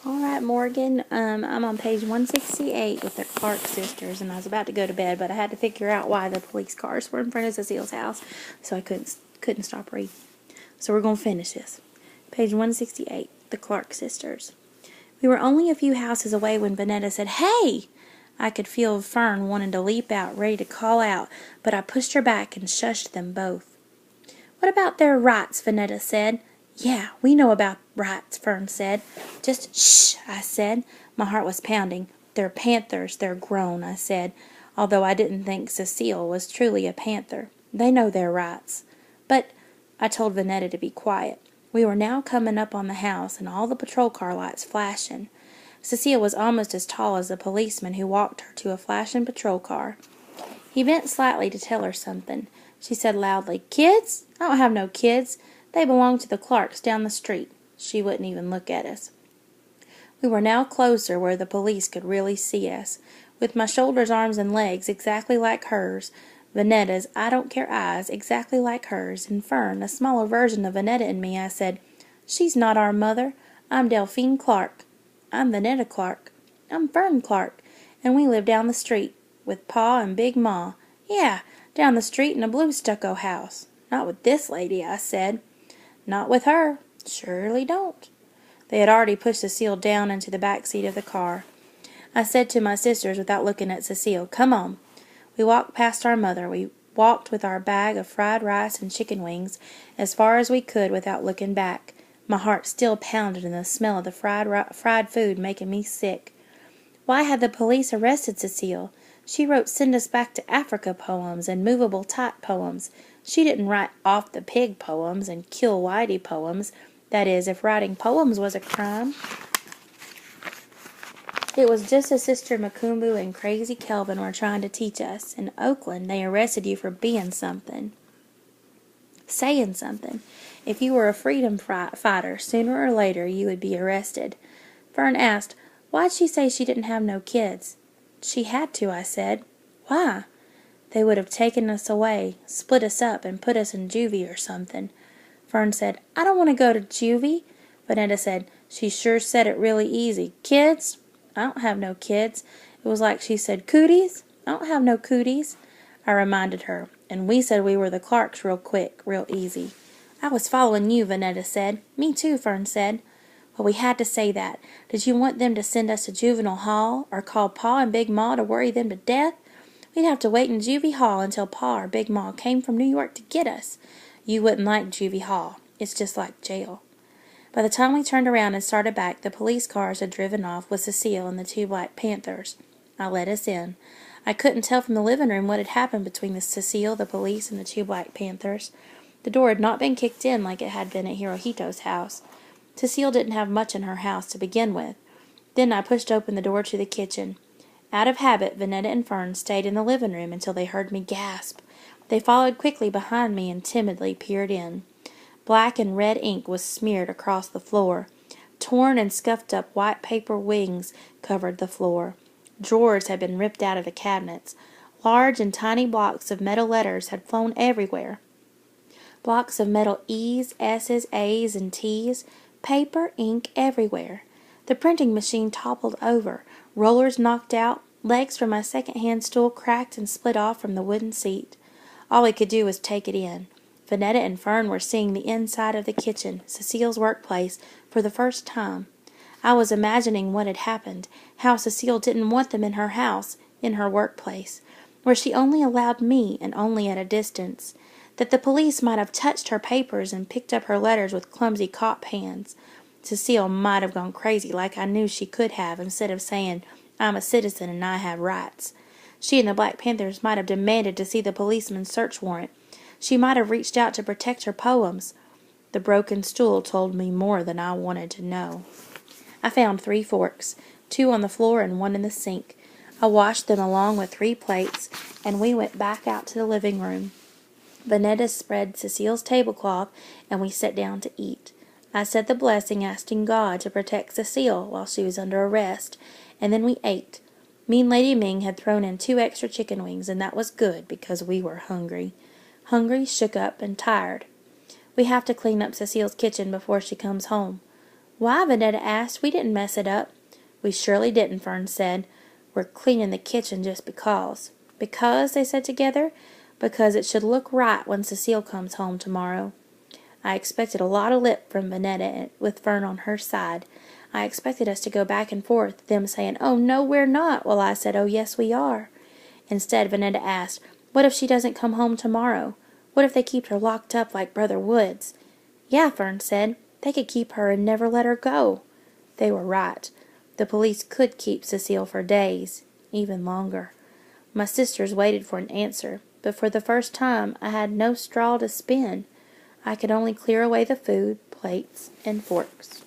All right, Morgan. I'm on page 168 with the Clark sisters, and I was about to go to bed, but I had to figure out why the police cars were in front of Cecile's house, so I couldn't stop reading. So we're gonna finish this. Page 168, the Clark sisters. We were only a few houses away when Vanetta said, "Hey!" I could feel Fern wanting to leap out, ready to call out, but I pushed her back and shushed them both. "What about their rights?" Vanetta said. "Yeah, we know about rights," Fern said. "Just shh," I said. My heart was pounding. "They're panthers. They're grown," I said, although I didn't think Cecile was truly a panther. "They know their rights." "But," I told Vanetta to be quiet. We were now coming up on the house, and all the patrol car lights flashing. Cecile was almost as tall as the policeman who walked her to a flashing patrol car. He bent slightly to tell her something. She said loudly, "Kids? I don't have no kids. They belong to the Clarks down the street." She wouldn't even look at us. We were now closer where the police could really see us. With my shoulders, arms, and legs exactly like hers, Vanetta's I don't care eyes exactly like hers, and Fern, a smaller version of Vanetta and me, I said, "She's not our mother. I'm Delphine Clark." "I'm Vanetta Clark." "I'm Fern Clark. And we live down the street, with Pa and Big Ma." "Yeah, down the street in a blue stucco house." "Not with this lady," I said. "Not with her. Surely don't." They had already pushed Cecile down into the back seat of the car. I said to my sisters without looking at Cecile, "Come on." We walked past our mother. We walked with our bag of fried rice and chicken wings as far as we could without looking back. My heart still pounded and the smell of the fried food making me sick. Why had the police arrested Cecile? She wrote Send Us Back to Africa poems and movable type poems. She didn't write Off the Pig poems and Kill Whitey poems. That is, if writing poems was a crime. It was just as Sister Makumbu and Crazy Kelvin were trying to teach us. In Oakland, they arrested you for being something. Saying something. If you were a freedom fighter, sooner or later you would be arrested. Fern asked, "Why'd she say she didn't have no kids?" "She had to," I said. "Why?" "They would have taken us away, split us up, and put us in juvie or something." Fern said, "I don't want to go to juvie." Vanetta said, "She sure said it really easy. Kids? I don't have no kids." It was like she said, "Cooties? I don't have no cooties." I reminded her, "And we said we were the Clarks real quick, real easy." "I was following you," Vanetta said. "Me too," Fern said. "Well, we had to say that. Did you want them to send us to juvenile hall, or call Pa and Big Ma to worry them to death? We'd have to wait in juvie hall until Pa or Big Ma came from New York to get us. You wouldn't like juvie hall. It's just like jail." By the time we turned around and started back, the police cars had driven off with Cecile and the two Black Panthers. I let us in. I couldn't tell from the living room what had happened between Cecile, the police, and the two Black Panthers. The door had not been kicked in like it had been at Hirohito's house. Cecile didn't have much in her house to begin with. Then I pushed open the door to the kitchen. Out of habit, Vanetta and Fern stayed in the living room until they heard me gasp. They followed quickly behind me and timidly peered in. Black and red ink was smeared across the floor. Torn and scuffed up white paper wings covered the floor. Drawers had been ripped out of the cabinets. Large and tiny blocks of metal letters had flown everywhere. Blocks of metal E's, S's, A's, and T's. Paper, ink everywhere. The printing machine toppled over. Rollers knocked out. Legs from my second-hand stool cracked and split off from the wooden seat. All we could do was take it in. Vanetta and Fern were seeing the inside of the kitchen, Cecile's workplace, for the first time. I was imagining what had happened, how Cecile didn't want them in her house, in her workplace, where she only allowed me and only at a distance, that the police might have touched her papers and picked up her letters with clumsy cop hands. Cecile might have gone crazy like I knew she could have, instead of saying, "I'm a citizen and I have rights." She and the Black Panthers might have demanded to see the policeman's search warrant. She might have reached out to protect her poems. The broken stool told me more than I wanted to know. I found 3 forks, 2 on the floor and 1 in the sink. I washed them along with 3 plates, and we went back out to the living room. Vanetta spread Cecile's tablecloth, and we sat down to eat. I said the blessing, asking God to protect Cecile while she was under arrest, and then we ate. Mean Lady Ming had thrown in 2 extra chicken wings, and that was good because we were hungry. Hungry, shook up, and tired. "We have to clean up Cecile's kitchen before she comes home." Why? Vanetta asked. We didn't mess it up. We surely didn't, Fern said. We're cleaning the kitchen just because. Because, they said together, because it should look right when Cecile comes home tomorrow. I expected a lot of lip from Vanetta with Fern on her side. I expected us to go back and forth, them saying, "Oh, no, we're not," while I said, "Oh, yes, we are." Instead, Vanetta asked, "What if she doesn't come home tomorrow? What if they keep her locked up like Brother Woods?" "Yeah," Fern said, "they could keep her and never let her go." They were right. The police could keep Cecile for days, even longer. My sisters waited for an answer, but for the first time I had no straw to spin. I could only clear away the food, plates, and forks.